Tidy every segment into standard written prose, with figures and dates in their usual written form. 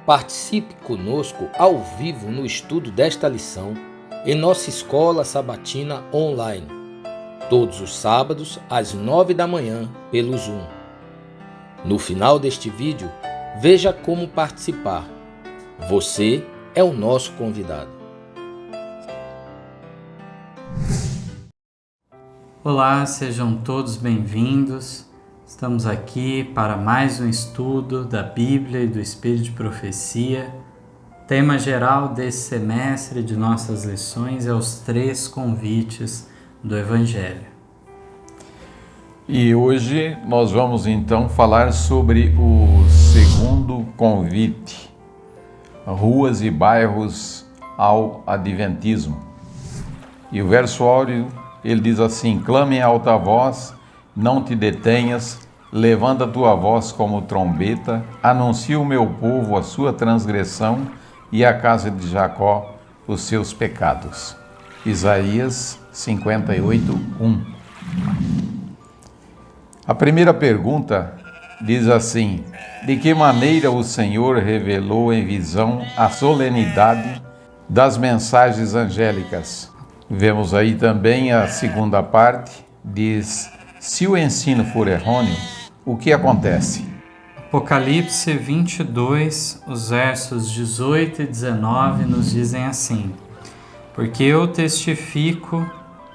Participe conosco ao vivo no estudo desta lição em nossa escola sabatina online, todos os sábados às 9 da manhã pelo Zoom. No final deste vídeo, veja como participar. Você é o nosso convidado. Olá, sejam todos bem-vindos. Estamos aqui para mais um estudo da Bíblia e do Espírito de Profecia. Tema geral desse semestre de nossas lições é os 3 convites do Evangelho. E hoje nós vamos então falar sobre o segundo convite, ruas e bairros ao Adventismo. E o verso áureo, ele diz assim: clame em alta voz, não te detenhas, levanta a tua voz como trombeta, anuncia o meu povo a sua transgressão e a casa de Jacó os seus pecados. Isaías 58:1. A primeira pergunta diz assim: de que maneira o Senhor revelou em visão a solenidade das mensagens angélicas? Vemos aí também a segunda parte, diz: se o ensino for errôneo, o que acontece? Apocalipse 22, os versos 18 e 19 nos dizem assim: porque eu testifico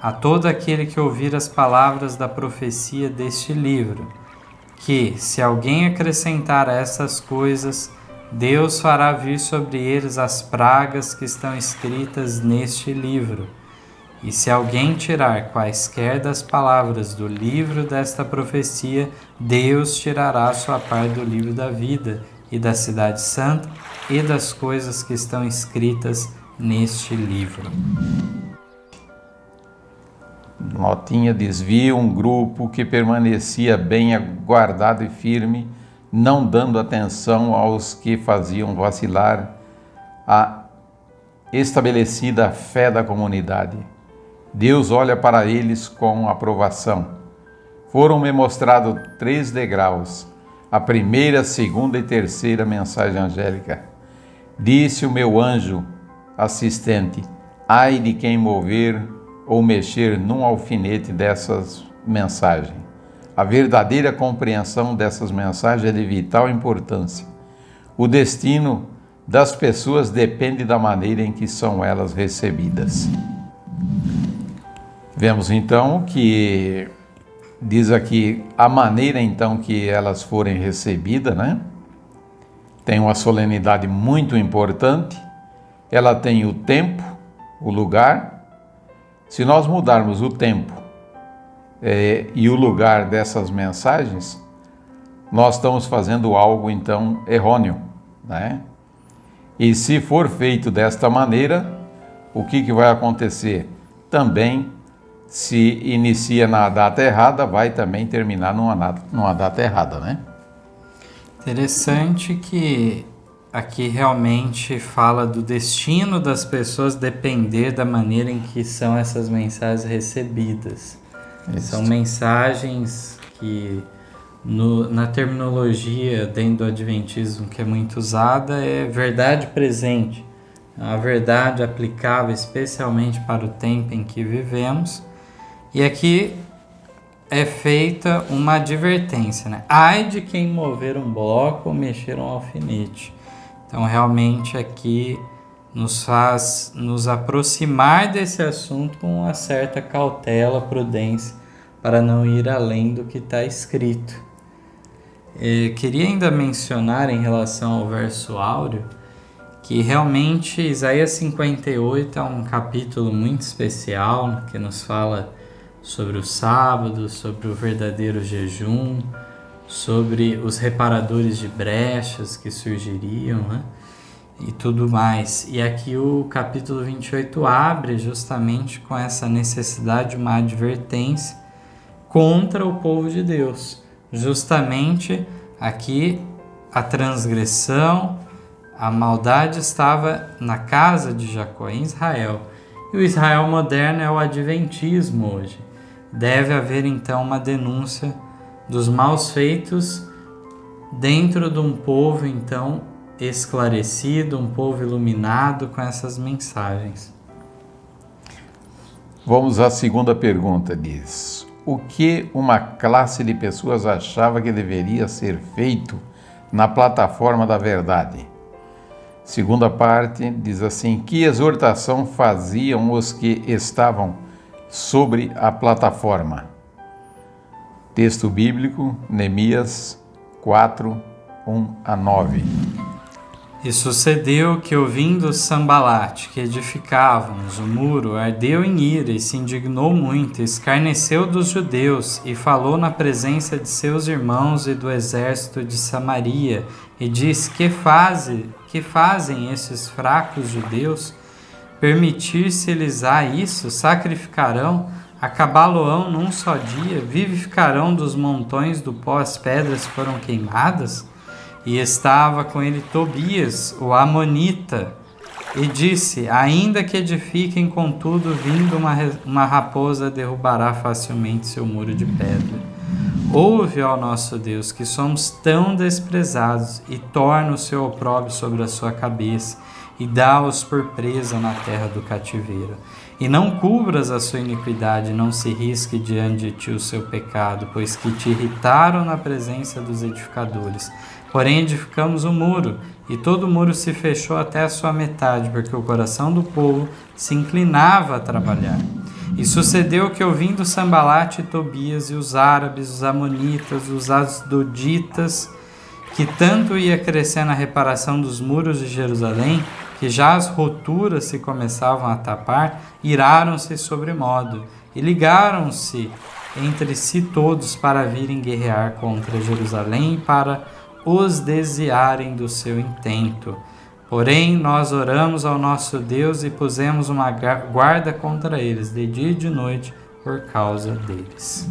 a todo aquele que ouvir as palavras da profecia deste livro, que, se alguém acrescentar a essas coisas, Deus fará vir sobre eles as pragas que estão escritas neste livro. E se alguém tirar quaisquer das palavras do livro desta profecia, Deus tirará a sua parte do livro da vida e da cidade santa e das coisas que estão escritas neste livro. Notinha desvia um grupo que permanecia bem guardado e firme, não dando atenção aos que faziam vacilar a estabelecida fé da comunidade. Deus olha para eles com aprovação. Foram-me mostrados 3 degraus, a primeira, segunda e terceira mensagem angélica. Disse o meu anjo assistente: ai de quem mover ou mexer num alfinete dessas mensagens. A verdadeira compreensão dessas mensagens é de vital importância. O destino das pessoas depende da maneira em que são elas recebidas. Vemos então que diz aqui a maneira então que elas forem recebidas, né? Tem uma solenidade muito importante, ela tem o tempo, o lugar. Se nós mudarmos o tempo e o lugar dessas mensagens, nós estamos fazendo algo então errôneo, né? E se for feito desta maneira, o que vai acontecer? Também, se inicia na data errada, vai também terminar numa data errada, né? Interessante que aqui realmente fala do destino das pessoas depender da maneira em que são essas mensagens recebidas. Isso. São mensagens que, na terminologia dentro do Adventismo que é muito usada, é verdade presente. A verdade aplicável especialmente para o tempo em que vivemos. E aqui é feita uma advertência, né? Ai de quem mover um bloco ou mexer um alfinete. Então, realmente aqui nos faz nos aproximar desse assunto com uma certa cautela, prudência, para não ir além do que está escrito. Queria ainda mencionar em relação ao verso áureo, que realmente Isaías 58 é um capítulo muito especial, que nos fala sobre o sábado, sobre o verdadeiro jejum, sobre os reparadores de brechas que surgiriam, né? E tudo mais. E aqui o capítulo 28 abre justamente com essa necessidade de uma advertência contra o povo de Deus. Justamente aqui a transgressão, a maldade estava na casa de Jacó, em Israel. E o Israel moderno é o adventismo hoje. Deve haver então uma denúncia dos maus feitos dentro de um povo então esclarecido, um povo iluminado com essas mensagens. Vamos à segunda pergunta, diz: o que uma classe de pessoas achava que deveria ser feito na plataforma da verdade? Segunda parte diz assim: que exortação faziam os que estavam sobre a plataforma? Texto bíblico, Neemias 4, 1-9. E sucedeu que, ouvindo Sambalate, que edificávamos o muro, ardeu em ira e se indignou muito, escarneceu dos judeus e falou na presença de seus irmãos e do exército de Samaria, e disse: que fazem esses fracos judeus? Permitir-se-lhes-á isso? Sacrificarão? Acabá-lo-ão num só dia? Vivificarão dos montões do pó as pedras que foram queimadas? E estava com ele Tobias, o amonita, e disse: ainda que edifiquem, contudo, vindo uma raposa derrubará facilmente seu muro de pedra. Ouve, ó nosso Deus, que somos tão desprezados, e torna o seu opróbrio sobre a sua cabeça, e dá-os por presa na terra do cativeiro. E não cubras a sua iniquidade, não se risque diante de ti o seu pecado, pois que te irritaram na presença dos edificadores. Porém edificamos o muro, e todo o muro se fechou até a sua metade, porque o coração do povo se inclinava a trabalhar. E sucedeu que, ouvindo Sambalate e Tobias e os árabes, os amonitas, os asdoditas, que tanto ia crescendo a reparação dos muros de Jerusalém, que já as roturas se começavam a tapar, iraram-se sobremodo, e ligaram-se entre si todos para virem guerrear contra Jerusalém e para os desviarem do seu intento. Porém, nós oramos ao nosso Deus e pusemos uma guarda contra eles, de dia e de noite, por causa deles.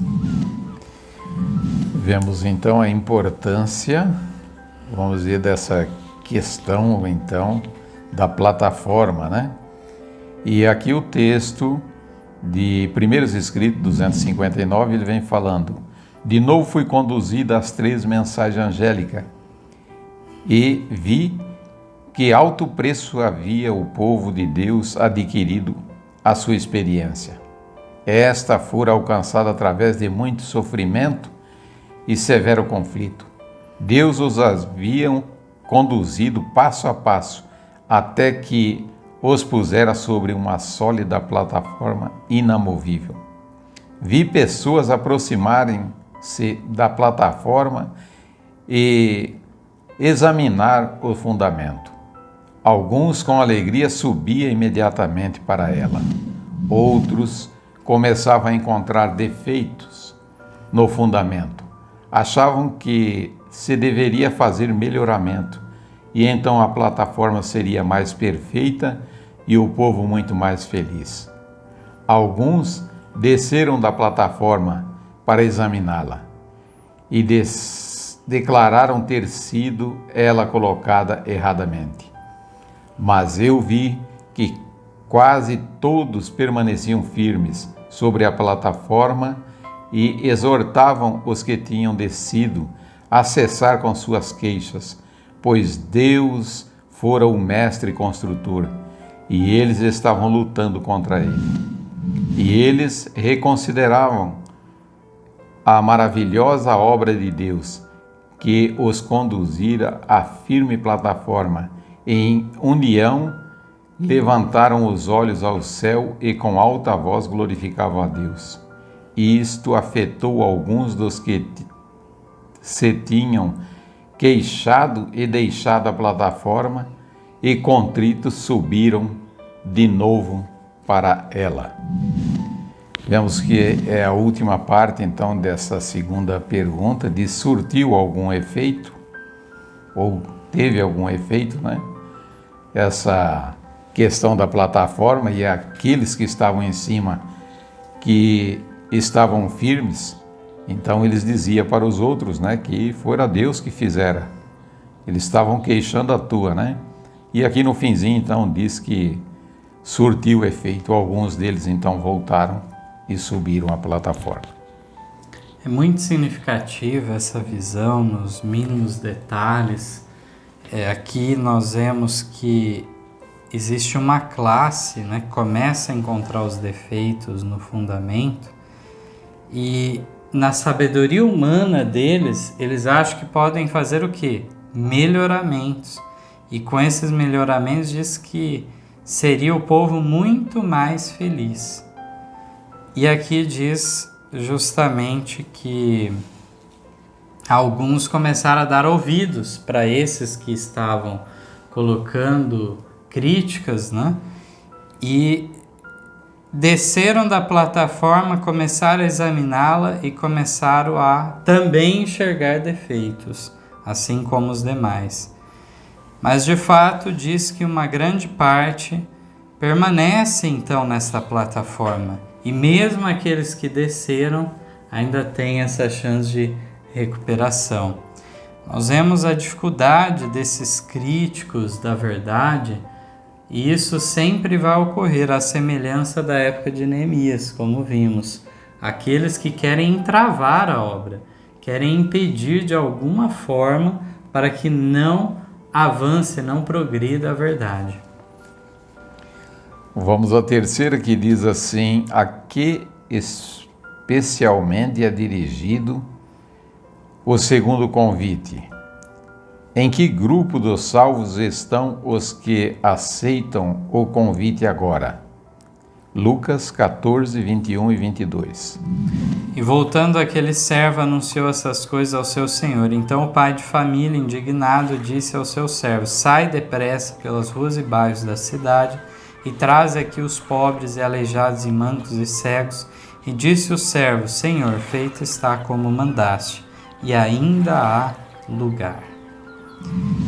Vemos então a importância, vamos dizer, dessa questão então da plataforma, né? E aqui o texto de Primeiros Escritos 259, ele vem falando: de novo fui conduzido às 3 mensagens angélicas e vi que alto preço havia o povo de Deus adquirido a sua experiência. Esta fora alcançada através de muito sofrimento e severo conflito. Deus os havia conduzido passo a passo até que os pusera sobre uma sólida plataforma inamovível. Vi pessoas aproximarem-se da plataforma e examinar o fundamento. Alguns com alegria subiam imediatamente para ela. Outros começavam a encontrar defeitos no fundamento. Achavam que se deveria fazer melhoramento e então a plataforma seria mais perfeita e o povo muito mais feliz. Alguns desceram da plataforma para examiná-la e declararam ter sido ela colocada erradamente. Mas eu vi que quase todos permaneciam firmes sobre a plataforma e exortavam os que tinham descido a cessar com suas queixas, pois Deus fora o mestre construtor e eles estavam lutando contra ele. E eles reconsideravam a maravilhosa obra de Deus que os conduzira à firme plataforma. Em união, levantaram os olhos ao céu e com alta voz glorificavam a Deus. Isto afetou alguns dos que se tinham queixado e deixado a plataforma, e contritos subiram de novo para ela. Vemos que é a última parte, então, dessa segunda pergunta, de surtiu algum efeito, ou teve algum efeito, né? Essa questão da plataforma e aqueles que estavam em cima, que estavam firmes, então eles diziam para os outros, né, que fora Deus que fizera. Eles estavam queixando à toa, né? E aqui no finzinho, então, diz que surtiu efeito. Alguns deles, então, voltaram e subiram a plataforma. É muito significativa essa visão nos mínimos detalhes. Aqui nós vemos que existe uma classe, né, que começa a encontrar os defeitos no fundamento e na sabedoria humana deles, eles acham que podem fazer o quê? Melhoramentos. E com esses melhoramentos diz que seria o povo muito mais feliz. E aqui diz justamente que alguns começaram a dar ouvidos para esses que estavam colocando críticas, né? E desceram da plataforma, começaram a examiná-la e começaram a também enxergar defeitos, assim como os demais. Mas de fato diz que uma grande parte permanece então nessa plataforma. E mesmo aqueles que desceram ainda têm essa chance de recuperação. Nós vemos a dificuldade desses críticos da verdade, e isso sempre vai ocorrer, à semelhança da época de Neemias, como vimos. Aqueles que querem entravar a obra, querem impedir de alguma forma para que não avance, não progrida a verdade. Vamos à terceira, que diz assim: a que especialmente é dirigido o segundo convite? Em que grupo dos salvos estão os que aceitam o convite agora? Lucas 14, 21 e 22. E voltando aquele servo, anunciou essas coisas ao seu senhor. Então o pai de família, indignado, disse ao seu servo: sai depressa pelas ruas e bairros da cidade e traze aqui os pobres e aleijados e mancos e cegos. E disse o servo: Senhor, feito está como mandaste, e ainda há lugar.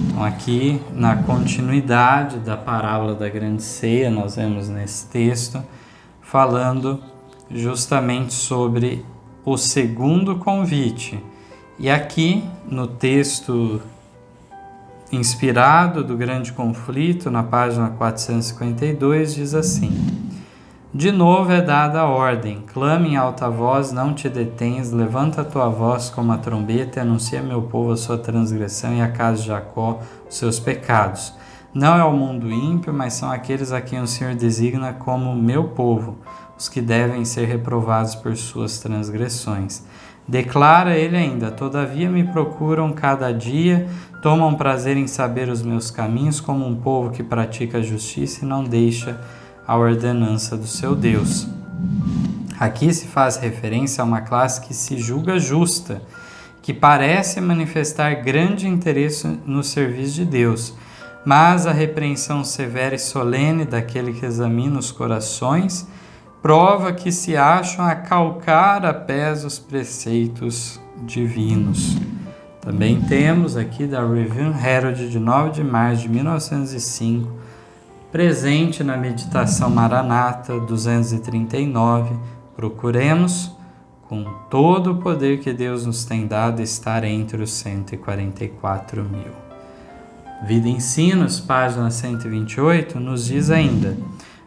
Então aqui, na continuidade da parábola da grande ceia, nós vemos nesse texto, falando justamente sobre o segundo convite. E aqui, no texto inspirado do grande conflito, na página 452, diz assim: de novo é dada a ordem, clame em alta voz, não te detenhas, levanta a tua voz como a trombeta e anuncia a meu povo a sua transgressão e a casa de Jacó os seus pecados. Não é o mundo ímpio, mas são aqueles a quem o Senhor designa como meu povo, os que devem ser reprovados por suas transgressões. Declara ele ainda: todavia me procuram cada dia, tomam prazer em saber os meus caminhos, como um povo que pratica a justiça e não deixa a ordenança do seu Deus. Aqui se faz referência a uma classe que se julga justa, que parece manifestar grande interesse no serviço de Deus, mas a repreensão severa e solene daquele que examina os corações prova que se acham a calcar a pés os preceitos divinos. Também temos aqui da Review Herald de 9 de março de 1905, presente na meditação Maranata 239, procuremos, com todo o poder que Deus nos tem dado, estar entre os 144 mil. Vida e Ensinos, página 128, nos diz ainda: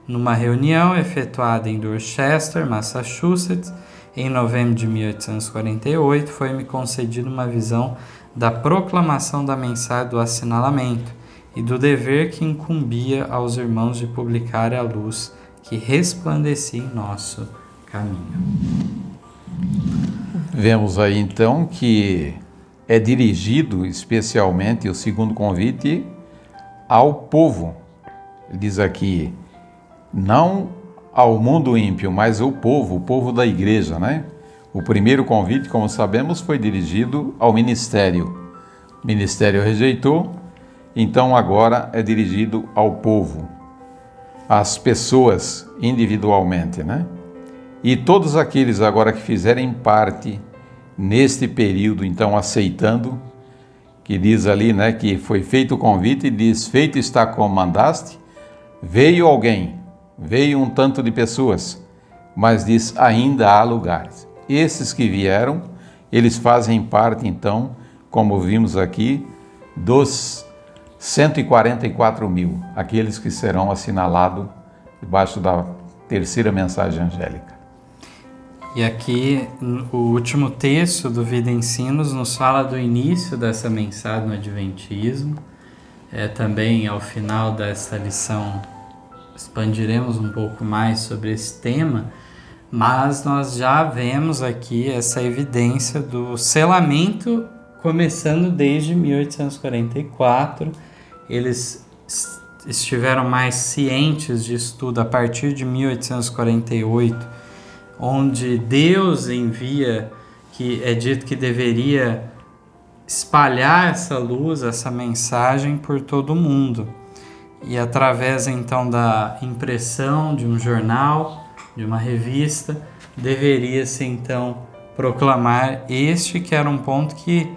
numa reunião efetuada em Dorchester, Massachusetts, em novembro de 1848, foi-me concedida uma visão da proclamação da mensagem do assinalamento e do dever que incumbia aos irmãos de publicar a luz que resplandecia em nosso caminho. Vemos aí então que é dirigido especialmente o segundo convite ao povo. Ele diz aqui, não ao mundo ímpio, mas o povo da igreja, né? O primeiro convite, como sabemos, foi dirigido ao ministério. O ministério rejeitou, então agora é dirigido ao povo, às pessoas individualmente, né? E todos aqueles agora que fizerem parte neste período, então aceitando, que diz ali, né, que foi feito o convite, e diz, feito está como mandaste, veio alguém, veio um tanto de pessoas, mas diz, ainda há lugares. Esses que vieram, eles fazem parte, então, como vimos aqui, dos 144 mil, aqueles que serão assinalados debaixo da terceira mensagem angélica. E aqui, o último texto do Vida e Ensinos nos fala do início dessa mensagem no Adventismo. Também, ao final desta lição, expandiremos um pouco mais sobre esse tema, mas nós já vemos aqui essa evidência do selamento começando desde 1844. Eles estiveram mais cientes de estudo a partir de 1848, onde Deus envia, que é dito que deveria espalhar essa luz, essa mensagem por todo o mundo. E através então da impressão de um jornal, de uma revista, deveria-se então proclamar este que era um ponto que,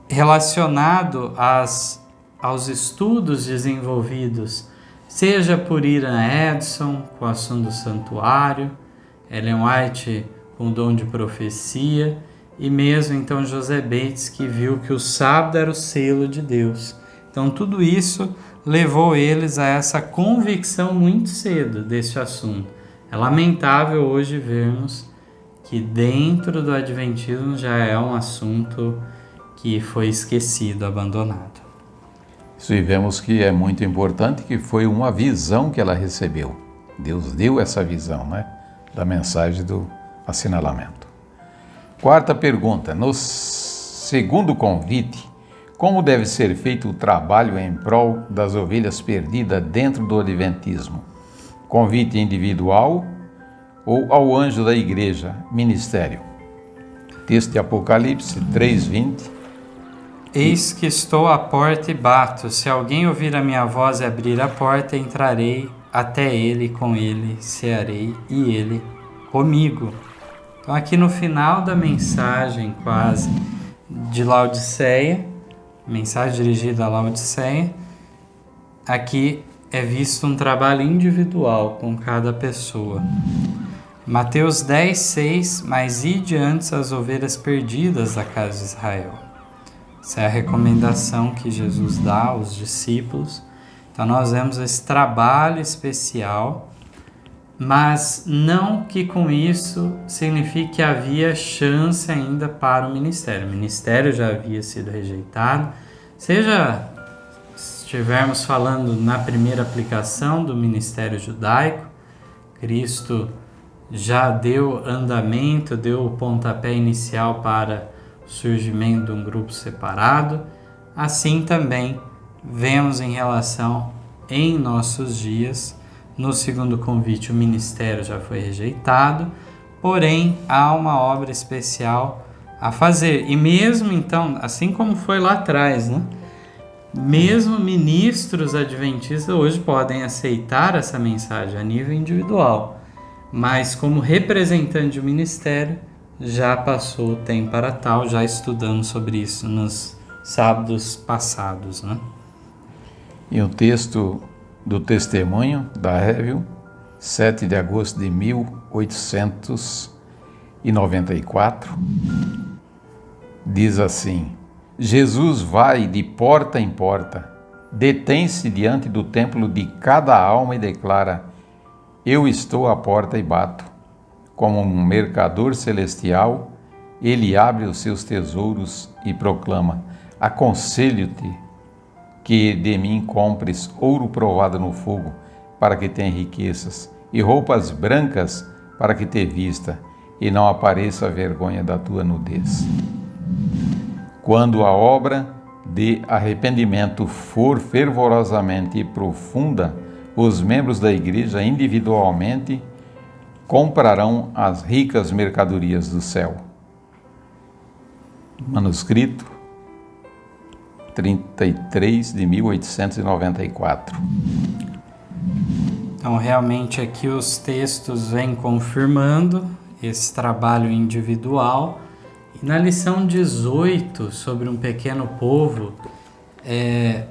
relacionado aos estudos desenvolvidos, seja por Ian Edson com o assunto do santuário, Ellen White com o dom de profecia, e mesmo então José Bates, que viu que o sábado era o selo de Deus. Então tudo isso levou eles a essa convicção muito cedo desse assunto. É lamentável hoje vermos que dentro do Adventismo já é um assunto que foi esquecido, abandonado. Isso, e vemos que é muito importante, que foi uma visão que ela recebeu. Deus deu essa visão, né, da mensagem do assinalamento. Quarta pergunta. No segundo convite, como deve ser feito o trabalho em prol das ovelhas perdidas dentro do Adventismo? Convite individual ou ao anjo da igreja, ministério? Texto de Apocalipse 3:20. Eis que estou à porta e bato. Se alguém ouvir a minha voz e abrir a porta, entrarei até ele, com ele cearei e ele comigo. Então aqui no final da mensagem quase de Laodiceia, mensagem dirigida a Laodiceia, aqui é visto um trabalho individual com cada pessoa. Mateus 10:6, mas ide antes as ovelhas perdidas da casa de Israel. Essa é a recomendação que Jesus dá aos discípulos. Então nós vemos esse trabalho especial, mas não que com isso signifique que havia chance ainda para o ministério. O ministério já havia sido rejeitado, seja estivermos falando na primeira aplicação do ministério judaico, Cristo já deu andamento, deu o pontapé inicial para o surgimento de um grupo separado. Assim também vemos em relação em nossos dias, no segundo convite o ministério já foi rejeitado, porém há uma obra especial a fazer. E mesmo então, assim como foi lá atrás, né? Mesmo ministros adventistas hoje podem aceitar essa mensagem a nível individual, mas como representante do ministério já passou o tempo para tal, já estudamos sobre isso nos sábados passados, né? E o texto do testemunho da Révio, 7 de agosto de 1894, diz assim: Jesus vai de porta em porta, detém-se diante do templo de cada alma e declara: eu estou à porta e bato. Como um mercador celestial, ele abre os seus tesouros e proclama: aconselho-te que de mim compres ouro provado no fogo, para que tenha riquezas, e roupas brancas, para que te vista, e não apareça a vergonha da tua nudez. Quando a obra de arrependimento for fervorosamente profunda, os membros da igreja individualmente comprarão as ricas mercadorias do céu. Manuscrito 33 de 1894. Então, realmente aqui os textos vêm confirmando esse trabalho individual. E na lição 18, sobre um pequeno povo,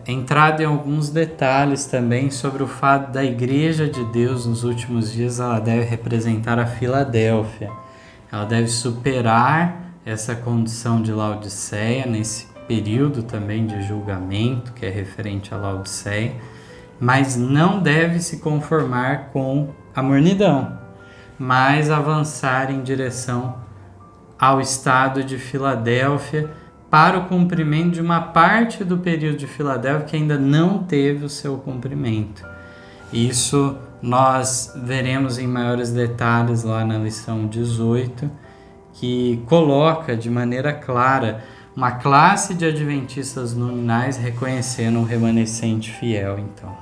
entrado em alguns detalhes também sobre o fato da Igreja de Deus nos últimos dias, ela deve representar a Filadélfia. Ela deve superar essa condição de Laodiceia nesse período também de julgamento, que é referente a Laodiceia, mas não deve se conformar com a mornidão, mas avançar em direção ao estado de Filadélfia para o cumprimento de uma parte do período de Filadélfia que ainda não teve o seu cumprimento. Isso nós veremos em maiores detalhes lá na lição 18, que coloca de maneira clara uma classe de adventistas nominais reconhecendo um remanescente fiel, então.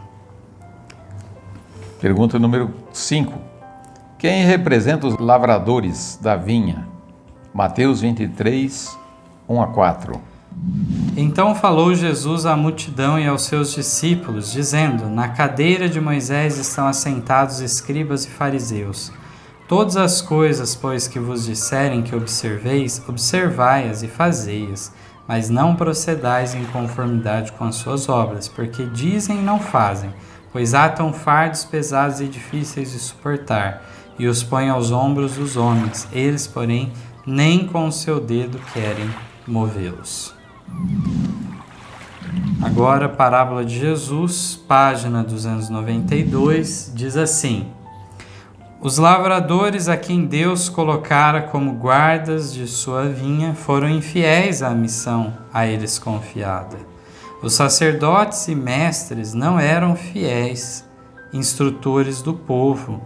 Pergunta número 5. Quem representa os lavradores da vinha? Mateus 23, 1 a 4. Então falou Jesus à multidão e aos seus discípulos, dizendo: Na cadeira de Moisés estão assentados escribas e fariseus. Todas as coisas, pois, que vos disserem que observeis, observai-as e fazei-as, mas não procedais em conformidade com as suas obras, porque dizem e não fazem, pois atam fardos pesados e difíceis de suportar, e os põem aos ombros dos homens, eles, porém, nem com o seu dedo querem movê-los. Agora, a parábola de Jesus, página 292, diz assim: Os lavradores a quem Deus colocara como guardas de sua vinha foram infiéis à missão a eles confiada. Os sacerdotes e mestres não eram fiéis, instrutores do povo.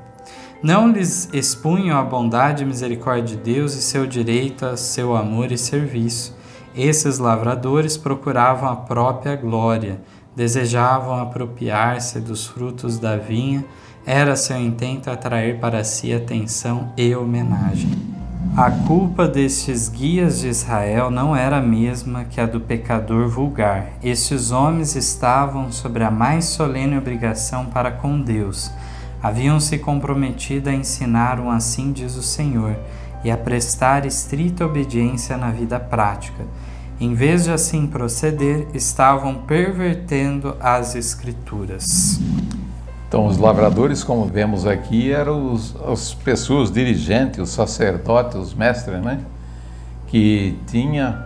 Não lhes expunham a bondade e misericórdia de Deus e seu direito a seu amor e serviço. Esses lavradores procuravam a própria glória, desejavam apropriar-se dos frutos da vinha, era seu intento atrair para si atenção e homenagem. A culpa destes guias de Israel não era a mesma que a do pecador vulgar. Estes homens estavam sobre a mais solene obrigação para com Deus. Haviam se comprometido a ensinar um assim diz o Senhor e a prestar estrita obediência na vida prática. Em vez de assim proceder, estavam pervertendo as Escrituras. Então, os lavradores, como vemos aqui, eram as pessoas dirigentes, os sacerdotes, os mestres, né? Que tinha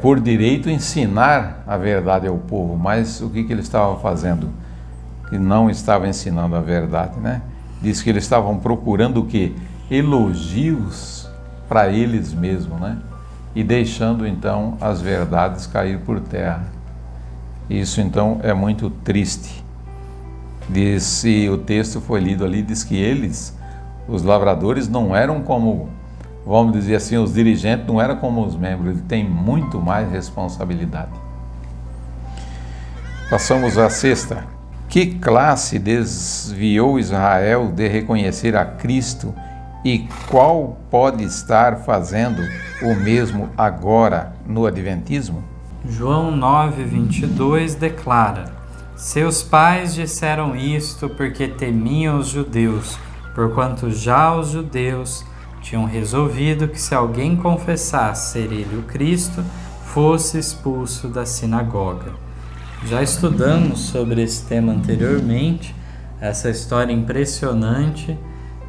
por direito ensinar a verdade ao povo, mas o que eles estavam fazendo? Que não estavam ensinando a verdade, né? Diz que eles estavam procurando o quê? Elogios para eles mesmos, né? E deixando então as verdades cair por terra. Isso então é muito triste. Diz, e o texto foi lido ali, diz que eles, os lavradores, não eram como, vamos dizer assim, os dirigentes não eram como os membros, eles têm muito mais responsabilidade. Passamos à sexta. Que classe desviou Israel de reconhecer a Cristo e qual pode estar fazendo o mesmo agora no Adventismo? João 9:22 declara: Seus pais disseram isto porque temiam os judeus, porquanto já os judeus tinham resolvido que se alguém confessasse ser ele o Cristo, fosse expulso da sinagoga. Já estudamos sobre esse tema anteriormente, essa história impressionante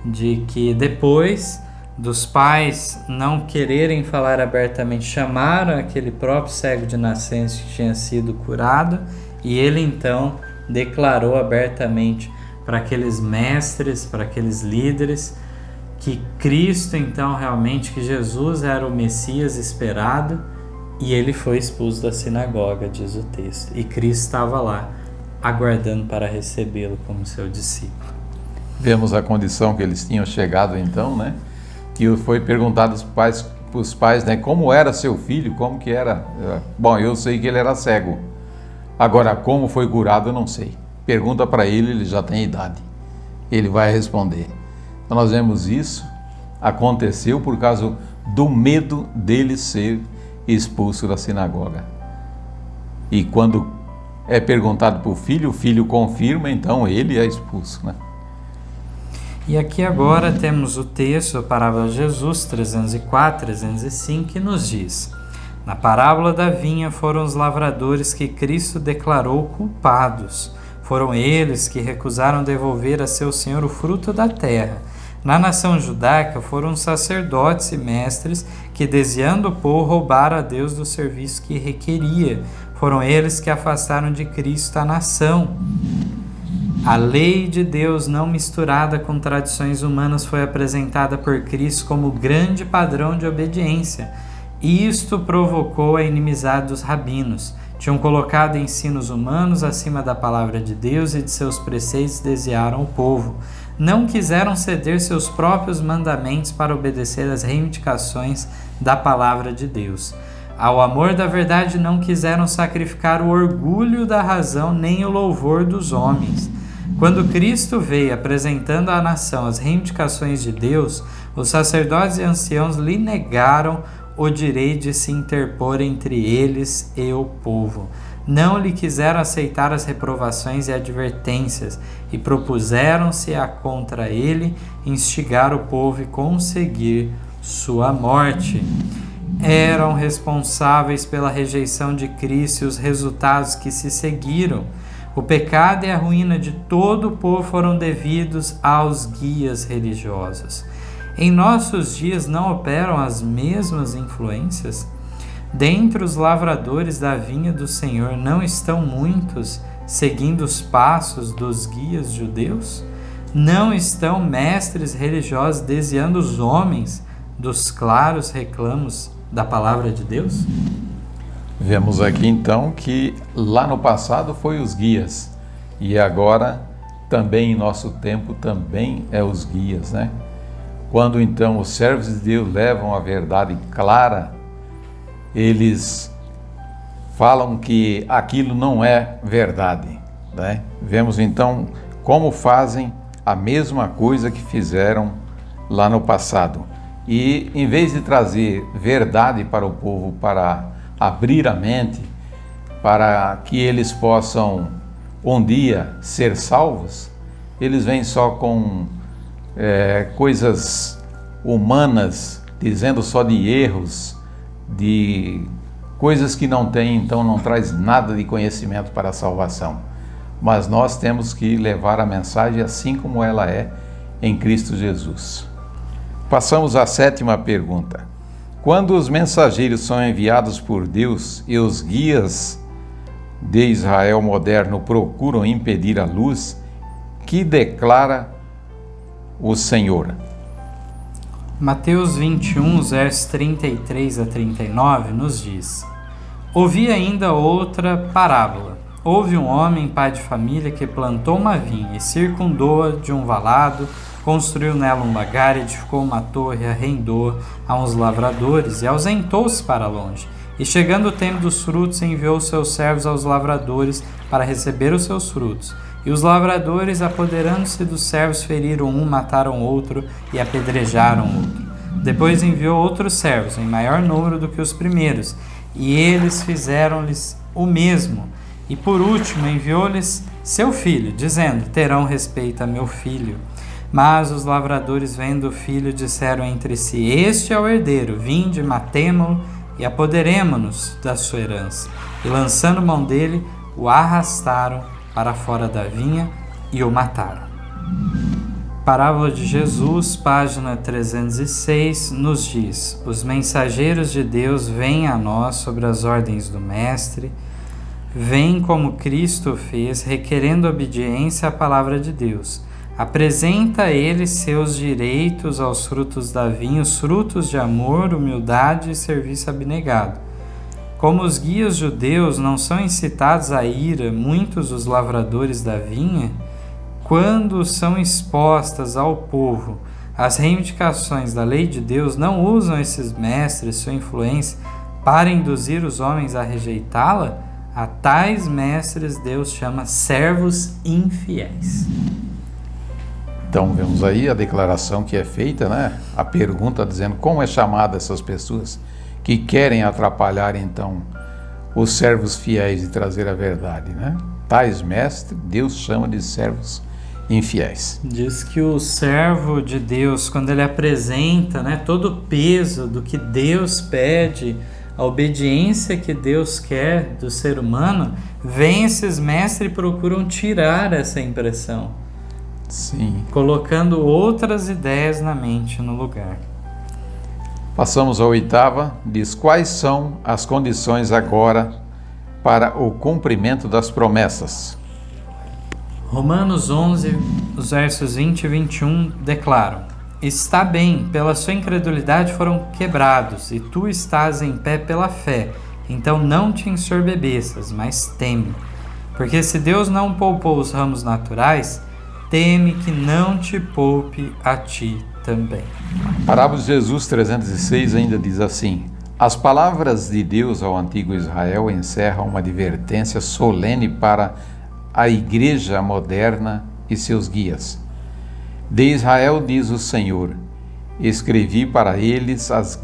de que depois dos pais não quererem falar abertamente, chamaram aquele próprio cego de nascença que tinha sido curado, e ele então declarou abertamente para aqueles mestres, para aqueles líderes, que Cristo então realmente, que Jesus era o Messias esperado, e ele foi expulso da sinagoga, diz o texto, e Cristo estava lá aguardando para recebê-lo como seu discípulo. Vemos a condição que eles tinham chegado então, né? Que foi perguntado para os pais, né? Como era seu filho, como que era? Bom, eu sei que ele era cego. Agora, como foi curado, eu não sei. Pergunta para ele, ele já tem idade. Ele vai responder. Então nós vemos isso, aconteceu por causa do medo dele ser expulso da sinagoga. E quando é perguntado para o filho confirma, então ele é expulso, né? E aqui agora temos o texto, a parábola de Jesus 304, 305, que nos diz: na parábola da vinha foram os lavradores que Cristo declarou culpados. Foram eles que recusaram devolver a seu senhor o fruto da terra. Na nação judaica foram os sacerdotes e mestres que, desviando o povo, roubaram a Deus do serviço que requeria. Foram eles que afastaram de Cristo a nação. A lei de Deus, não misturada com tradições humanas, foi apresentada por Cristo como grande padrão de obediência. Isto provocou a inimizade dos rabinos. Tinham colocado ensinos humanos acima da palavra de Deus e de seus preceitos desviaram o povo. Não quiseram ceder seus próprios mandamentos para obedecer às reivindicações da palavra de Deus. Ao amor da verdade não quiseram sacrificar o orgulho da razão nem o louvor dos homens. Quando Cristo veio apresentando à nação as reivindicações de Deus, os sacerdotes e anciãos lhe negaram o direito de se interpor entre eles e o povo. Não lhe quiseram aceitar as reprovações e advertências e propuseram-se a contra ele instigar o povo e conseguir sua morte. Eram responsáveis pela rejeição de Cristo e os resultados que se seguiram. O pecado e a ruína de todo o povo foram devidos aos guias religiosos. Em nossos dias não operam as mesmas influências? Dentre os lavradores da vinha do Senhor não estão muitos seguindo os passos dos guias judeus? Não estão mestres religiosos desviando os homens dos claros reclamos da palavra de Deus? Vemos aqui então que lá no passado foi os guias e agora também em nosso tempo também é os guias, né? Quando então os servos de Deus levam a verdade clara, eles falam que aquilo não é verdade, né? Vemos então como fazem a mesma coisa que fizeram lá no passado. E em vez de trazer verdade para o povo, para abrir a mente, para que eles possam um dia ser salvos, eles vêm só com coisas humanas, dizendo só de erros, de coisas que não tem, então não traz nada de conhecimento para a salvação. Mas nós temos que levar a mensagem assim como ela é em Cristo Jesus. Passamos à 7ª pergunta. Quando os mensageiros são enviados por Deus e os guias de Israel moderno procuram impedir a luz, que declara o Senhor? Mateus 21, versos 33 a 39, nos diz: ouvi ainda outra parábola. Houve um homem, pai de família, que plantou uma vinha e circundou-a de um valado, construiu nela um lagar, edificou uma torre, arrendou a uns lavradores e ausentou-se para longe. E chegando o tempo dos frutos, enviou seus servos aos lavradores para receber os seus frutos. E os lavradores, apoderando-se dos servos, feriram um, mataram outro e apedrejaram outro. Depois enviou outros servos, em maior número do que os primeiros, e eles fizeram-lhes o mesmo. E por último enviou-lhes seu filho, dizendo: terão respeito a meu filho. Mas os lavradores, vendo o filho, disseram entre si: este é o herdeiro, vinde, matemo-lo e apoderemo-nos da sua herança. E lançando mão dele, o arrastaram para fora da vinha e o mataram. Parábola de Jesus, página 306, nos diz: os mensageiros de Deus vêm a nós sobre as ordens do Mestre, vêm como Cristo fez, requerendo obediência à palavra de Deus. Apresenta a ele seus direitos aos frutos da vinha, os frutos de amor, humildade e serviço abnegado. Como os guias judeus não são incitados à ira, muitos dos lavradores da vinha, quando são expostas ao povo as reivindicações da lei de Deus, não usam esses mestres, sua influência, para induzir os homens a rejeitá-la? A tais mestres Deus chama servos infiéis. Então vemos aí a declaração que é feita, né? A pergunta dizendo como é chamada essas pessoas que querem atrapalhar então os servos fiéis de trazer a verdade, né? Tais mestres, Deus chama de servos infiéis. Diz que o servo de Deus, quando ele apresenta, né, todo o peso do que Deus pede, a obediência que Deus quer do ser humano, vem esses mestres e procuram tirar essa impressão. Sim. Colocando outras ideias na mente no lugar. Passamos à oitava, diz: quais são as condições agora para o cumprimento das promessas? Romanos 11, os versos 20 e 21 declaram: está bem, pela sua incredulidade foram quebrados, e tu estás em pé pela fé. Então não te ensorbebeças, mas teme. Porque se Deus não poupou os ramos naturais, teme que não te poupe a ti também. Parábola de Jesus 306 ainda diz assim: as palavras de Deus ao antigo Israel encerram uma advertência solene para a igreja moderna e seus guias. De Israel diz o Senhor: escrevi para eles as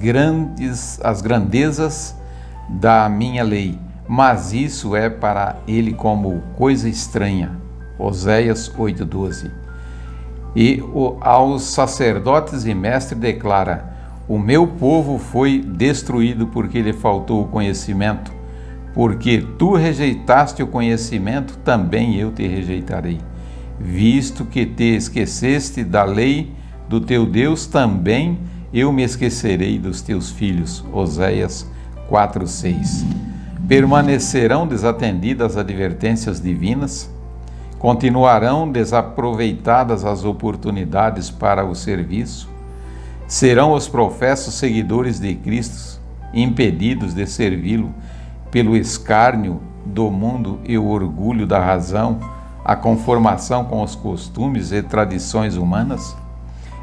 grandezas da minha lei, mas isso é para ele como coisa estranha. Oséias 8:12. E aos sacerdotes e mestres declara: o meu povo foi destruído porque lhe faltou o conhecimento. Porque tu rejeitaste o conhecimento, também eu te rejeitarei. Visto que te esqueceste da lei do teu Deus, também eu me esquecerei dos teus filhos. Oséias 4:6. Permanecerão desatendidas as advertências divinas? Continuarão desaproveitadas as oportunidades para o serviço? Serão os professos seguidores de Cristo impedidos de servi-lo pelo escárnio do mundo e o orgulho da razão, a conformação com os costumes e tradições humanas?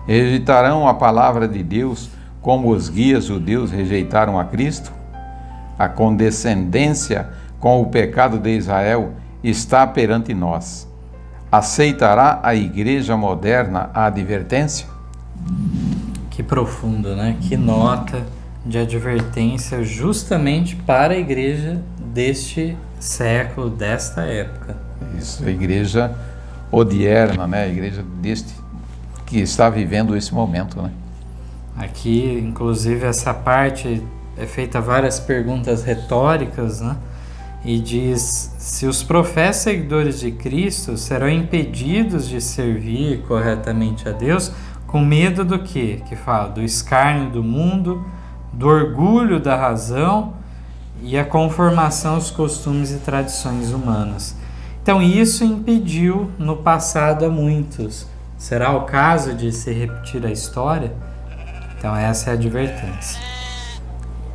Rejeitarão a palavra de Deus como os guias judeus rejeitaram a Cristo? A condescendência com o pecado de Israel está perante nós. Aceitará a igreja moderna a advertência? Que profundo, né? Que nota de advertência justamente para a igreja deste século, desta época. Isso, a igreja odierna, né? A igreja que está vivendo esse momento, né? Aqui, inclusive, essa parte é feita várias perguntas retóricas, né? E diz: se os profetas seguidores de Cristo serão impedidos de servir corretamente a Deus, com medo do quê? Que fala do escárnio do mundo, do orgulho da razão e a conformação aos costumes e tradições humanas. Então isso impediu no passado a muitos. Será o caso de se repetir a história? Então essa é a advertência.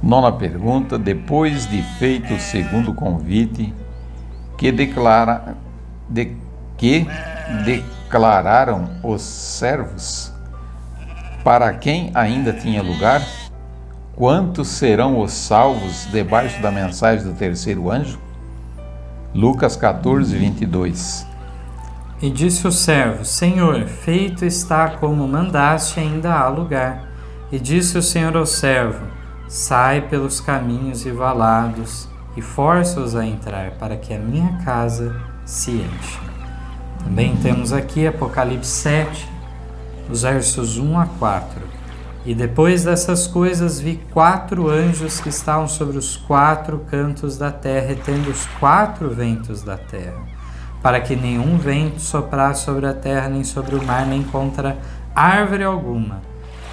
Nona pergunta: depois de feito o segundo convite, que declararam os servos? Para quem ainda tinha lugar? Quantos serão os salvos debaixo da mensagem do terceiro anjo? Lucas 14:22. E disse o servo: Senhor, feito está como mandaste, ainda há lugar. E disse o Senhor ao servo: sai pelos caminhos e valados e força-os a entrar, para que a minha casa se enche. Também temos aqui Apocalipse 7, os versos 1 a 4. E depois dessas coisas vi 4 anjos que estavam sobre os 4 cantos da terra, retendo os 4 ventos da terra, para que nenhum vento soprasse sobre a terra, nem sobre o mar, nem contra árvore alguma.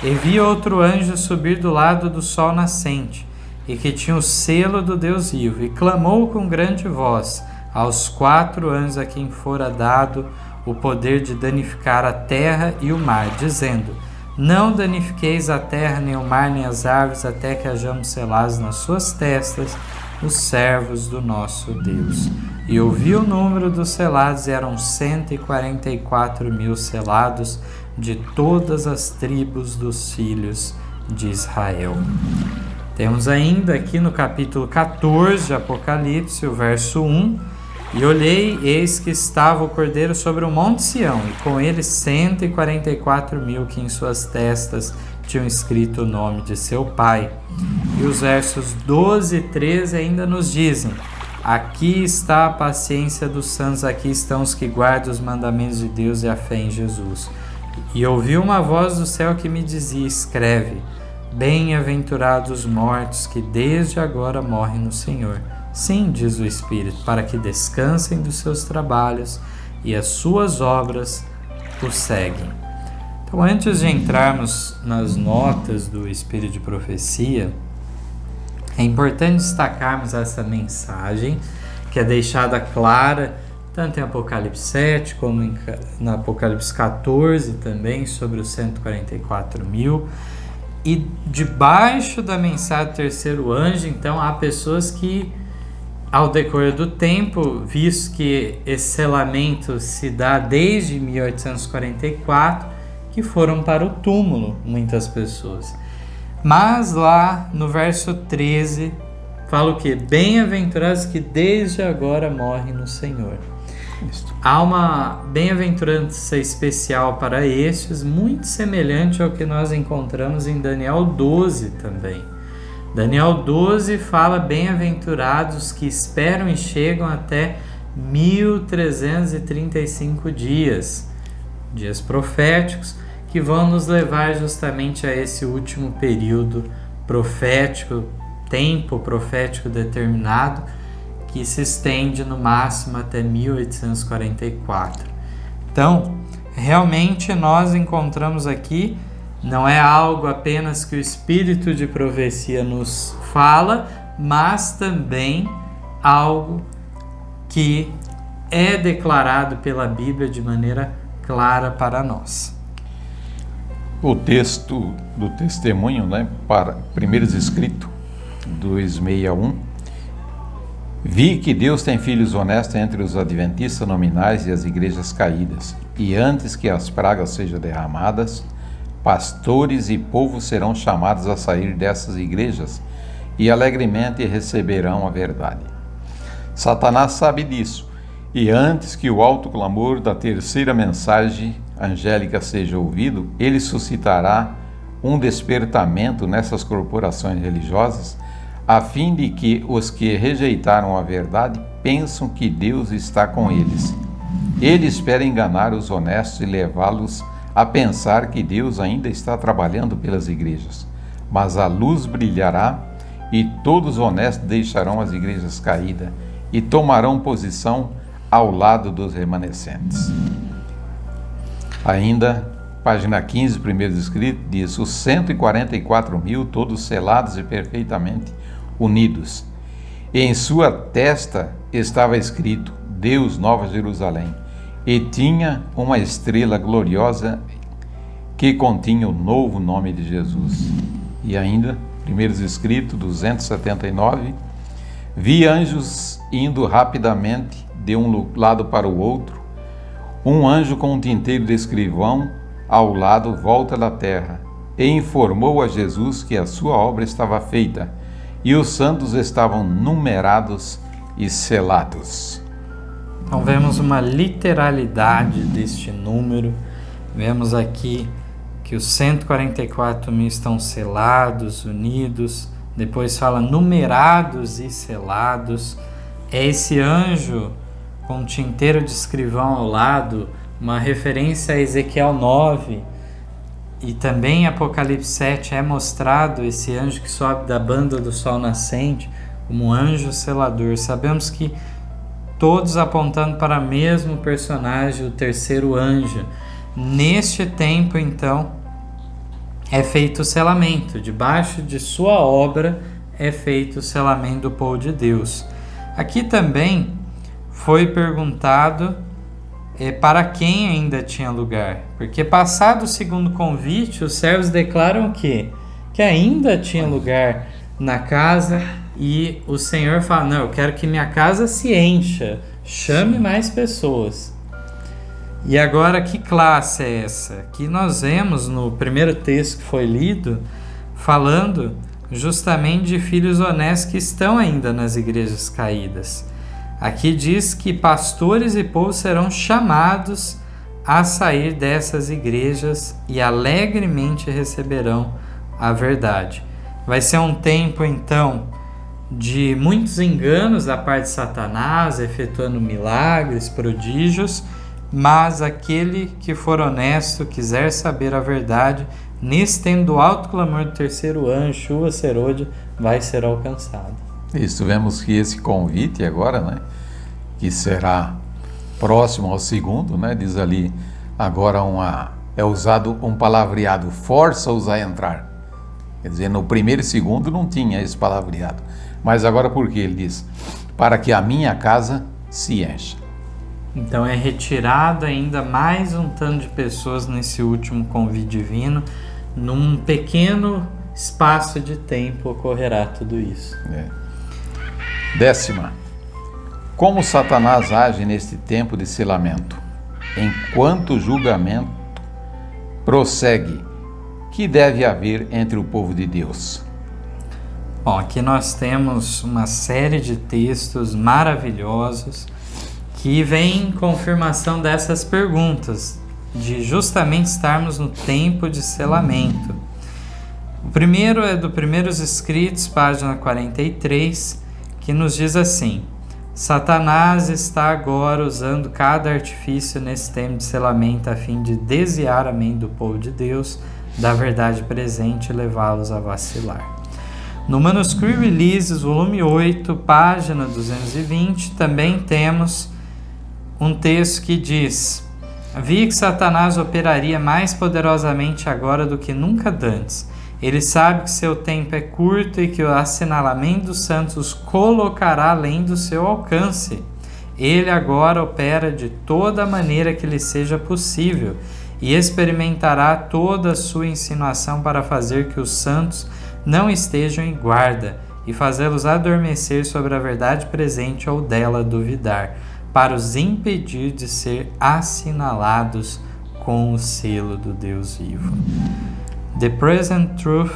E vi outro anjo subir do lado do sol nascente, e que tinha o selo do Deus vivo, e clamou com grande voz aos 4 anjos a quem fora dado o poder de danificar a terra e o mar, dizendo: não danifiqueis a terra, nem o mar, nem as árvores, até que hajamos selados nas suas testas os servos do nosso Deus. E ouvi o número dos selados, e eram 144.000 selados, de todas as tribos dos filhos de Israel. Temos ainda aqui no capítulo 14 de Apocalipse, o verso 1: e olhei, eis que estava o Cordeiro sobre o monte Sião, e com ele 144.000 que em suas testas tinham escrito o nome de seu pai. E os versos 12 e 13 ainda nos dizem: aqui está a paciência dos santos, aqui estão os que guardam os mandamentos de Deus e a fé em Jesus. E ouvi uma voz do céu que me dizia: escreve, bem-aventurados os mortos que desde agora morrem no Senhor. Sim, diz o Espírito, para que descansem dos seus trabalhos e as suas obras os seguem. Então, antes de entrarmos nas notas do Espírito de Profecia, é importante destacarmos essa mensagem que é deixada clara tanto em Apocalipse 7 como no Apocalipse 14 também, sobre os 144.000. E debaixo da mensagem do terceiro anjo, então, há pessoas que, ao decorrer do tempo, visto que esse selamento se dá desde 1844, que foram para o túmulo, muitas pessoas. Mas lá no verso 13, fala o quê? Bem-aventurados que desde agora morrem no Senhor. Há uma bem-aventurança especial para estes, muito semelhante ao que nós encontramos em Daniel 12 também. Daniel 12 fala: bem-aventurados que esperam e chegam até 1335 dias proféticos, que vão nos levar justamente a esse último período profético, tempo profético determinado, que se estende no máximo até 1844. Então, realmente nós encontramos aqui, não é algo apenas que o Espírito de Profecia nos fala, mas também algo que é declarado pela Bíblia de maneira clara para nós. O texto do testemunho, para Primeiros Escritos 2:61, vi que Deus tem filhos honestos entre os adventistas nominais e as igrejas caídas, e antes que as pragas sejam derramadas, pastores e povo serão chamados a sair dessas igrejas e alegremente receberão a verdade. Satanás sabe disso, e antes que o alto clamor da terceira mensagem angélica seja ouvido, ele suscitará um despertamento nessas corporações religiosas, a fim de que os que rejeitaram a verdade pensam que Deus está com eles. Ele espera enganar os honestos e levá-los a pensar que Deus ainda está trabalhando pelas igrejas. Mas a luz brilhará e todos os honestos deixarão as igrejas caídas e tomarão posição ao lado dos remanescentes. Ainda, página 15, Primeiros Escritos, diz: os 144.000, todos selados e perfeitamente unidos. E em sua testa estava escrito: Deus, Nova Jerusalém, e tinha uma estrela gloriosa que continha o novo nome de Jesus. E ainda, Primeiros Escritos 279, vi anjos indo rapidamente de um lado para o outro, um anjo com um tinteiro de escrivão ao lado volta da terra, e informou a Jesus que a sua obra estava feita, e os santos estavam numerados e selados. Então vemos uma literalidade deste número. Vemos aqui que os 144.000 estão selados, unidos. Depois fala numerados e selados. É esse anjo com tinteiro de escrivão ao lado, uma referência a Ezequiel 9. E também em Apocalipse 7 é mostrado esse anjo que sobe da banda do sol nascente como anjo selador. Sabemos que todos apontando para o mesmo personagem, o terceiro anjo. Neste tempo, então, é feito o selamento. Debaixo de sua obra é feito o selamento do povo de Deus. Aqui também foi perguntado para quem ainda tinha lugar. Porque passado o segundo convite, os servos declaram o quê? Que ainda tinha lugar na casa, e o Senhor fala: não, eu quero que minha casa se encha, chame mais pessoas. E agora, que classe é essa? Que nós vemos no primeiro texto que foi lido, falando justamente de filhos honestos que estão ainda nas igrejas caídas. Aqui diz que pastores e povo serão chamados a sair dessas igrejas e alegremente receberão a verdade. Vai ser um tempo, então, de muitos enganos da parte de Satanás, efetuando milagres, prodígios, mas aquele que for honesto, quiser saber a verdade, nesse tempo do alto clamor do terceiro anjo, chuva serôdia, vai ser alcançado. Isso, vemos que esse convite agora, né, que será próximo ao segundo, né, diz ali, agora é usado um palavreado, força-os a entrar. Quer dizer, no primeiro e segundo não tinha esse palavreado. Mas agora por que ele diz? Para que a minha casa se encha. Então é retirado ainda mais um tanto de pessoas nesse último convite divino. Num pequeno espaço de tempo ocorrerá tudo isso. 10ª. Como Satanás age neste tempo de selamento? Enquanto o julgamento prossegue, que deve haver entre o povo de Deus? Bom, aqui nós temos uma série de textos maravilhosos que vem em confirmação dessas perguntas, de justamente estarmos no tempo de selamento. O primeiro é do Primeiros Escritos, página 43, que nos diz assim: Satanás está agora usando cada artifício nesse tempo de selamento a fim de desviar a mente do povo de Deus da verdade presente e levá-los a vacilar. No Manuscript Releases, volume 8, página 220, também temos um texto que diz: vi que Satanás operaria mais poderosamente agora do que nunca dantes. Ele sabe que seu tempo é curto e que o assinalamento dos santos os colocará além do seu alcance. Ele agora opera de toda maneira que lhe seja possível e experimentará toda a sua insinuação para fazer que os santos não estejam em guarda e fazê-los adormecer sobre a verdade presente ou dela duvidar, para os impedir de ser assinalados com o selo do Deus vivo. The Present Truth,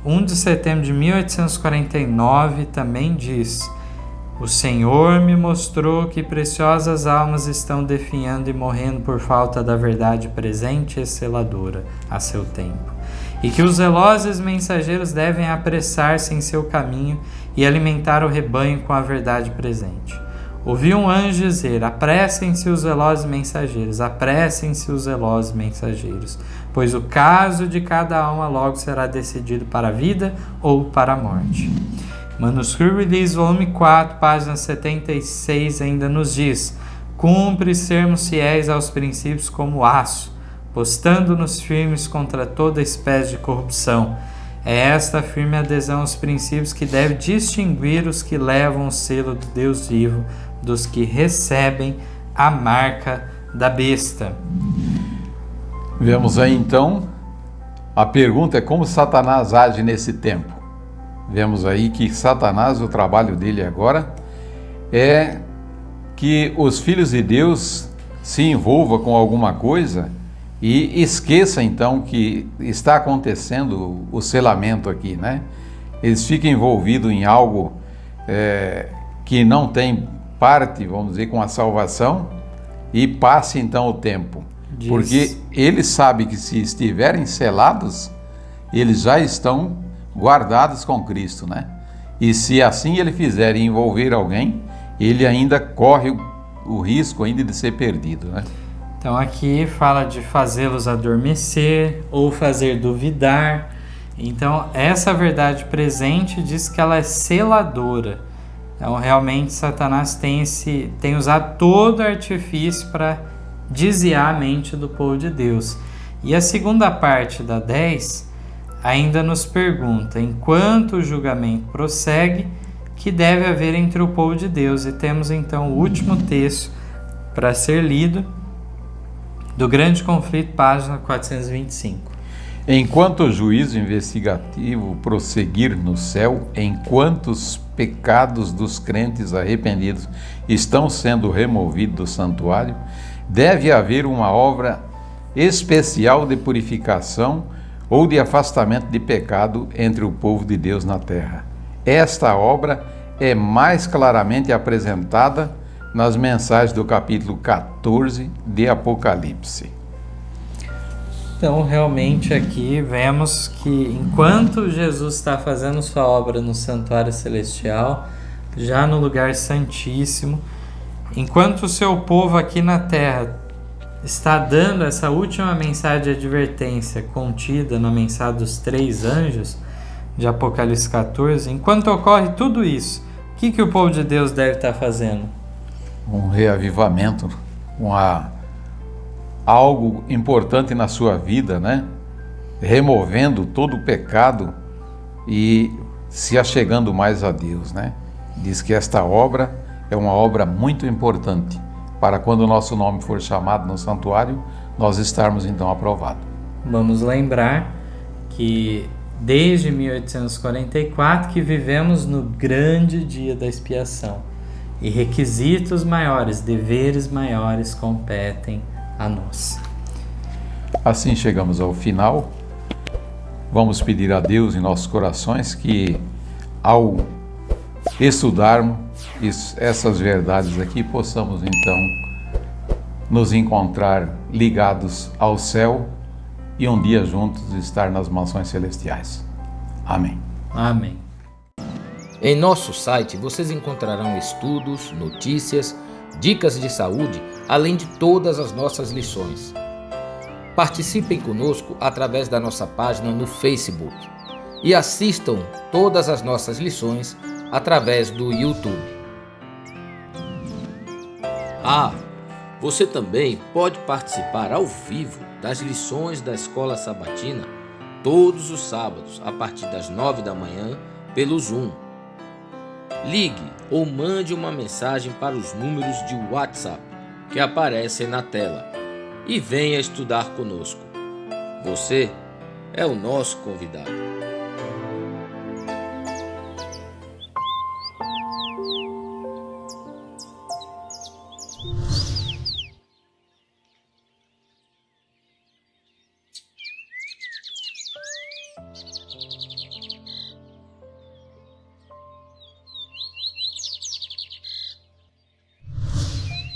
1 de setembro de 1849, também diz: o Senhor me mostrou que preciosas almas estão definhando e morrendo por falta da verdade presente e seladora a seu tempo, e que os zelosos mensageiros devem apressar-se em seu caminho e alimentar o rebanho com a verdade presente. Ouvi um anjo dizer: apressem-se os zelosos mensageiros, apressem-se os zelosos mensageiros, pois o caso de cada alma logo será decidido para a vida ou para a morte. Manuscript Release, volume 4, página 76, ainda nos diz: cumpre sermos fiéis aos princípios como aço, postando-nos firmes contra toda espécie de corrupção. É esta firme adesão aos princípios que deve distinguir os que levam o selo do Deus vivo dos que recebem a marca da besta. Vemos aí então, a pergunta é como Satanás age nesse tempo. Vemos aí que Satanás, o trabalho dele agora é que os filhos de Deus se envolvam com alguma coisa e esqueça então que está acontecendo o selamento aqui, né? Eles ficam envolvidos em algo que não tem parte, vamos dizer, com a salvação, e passe então o tempo. Porque eles sabem que se estiverem selados, eles já estão guardados com Cristo, né? E se assim ele fizer envolver alguém, ele ainda corre o risco ainda de ser perdido, né? Então aqui fala de fazê-los adormecer ou fazer duvidar. Então essa verdade presente diz que ela é seladora. Então realmente Satanás tem usado todo artifício para desviar a mente do povo de Deus. E a segunda parte da 10 ainda nos pergunta: enquanto o julgamento prossegue, que deve haver entre o povo de Deus? E temos então o último texto para ser lido, do Grande Conflito, página 425. Enquanto o juízo investigativo prosseguir no céu, enquanto os pecados dos crentes arrependidos estão sendo removidos do santuário, deve haver uma obra especial de purificação ou de afastamento de pecado entre o povo de Deus na terra. Esta obra é mais claramente apresentada nas mensagens do capítulo 14 de Apocalipse. Então, realmente aqui vemos que enquanto Jesus está fazendo sua obra no santuário celestial, já no lugar santíssimo, enquanto o seu povo aqui na terra está dando essa última mensagem de advertência contida na mensagem dos 3 anjos de Apocalipse 14, enquanto ocorre tudo isso, o que o povo de Deus deve estar fazendo? Um reavivamento, algo importante na sua vida, né? Removendo todo o pecado e se achegando mais a Deus, né? Diz que esta obra é uma obra muito importante para quando o nosso nome for chamado no santuário, nós estarmos então aprovados. Vamos lembrar que desde 1844 que vivemos no grande dia da expiação e requisitos maiores, deveres maiores competem a nós. Assim chegamos ao final. Vamos pedir a Deus em nossos corações que, ao estudarmos essas verdades aqui, possamos então nos encontrar ligados ao céu e um dia juntos estar nas mansões celestiais. Amém. Amém. Em nosso site vocês encontrarão estudos, notícias, dicas de saúde, além de todas as nossas lições. Participem conosco através da nossa página no Facebook e assistam todas as nossas lições através do YouTube. Você também pode participar ao vivo das lições da Escola Sabatina todos os sábados a partir das 9 da manhã pelo Zoom. Ligue ou mande uma mensagem para os números de WhatsApp que aparecem na tela e venha estudar conosco. Você é o nosso convidado.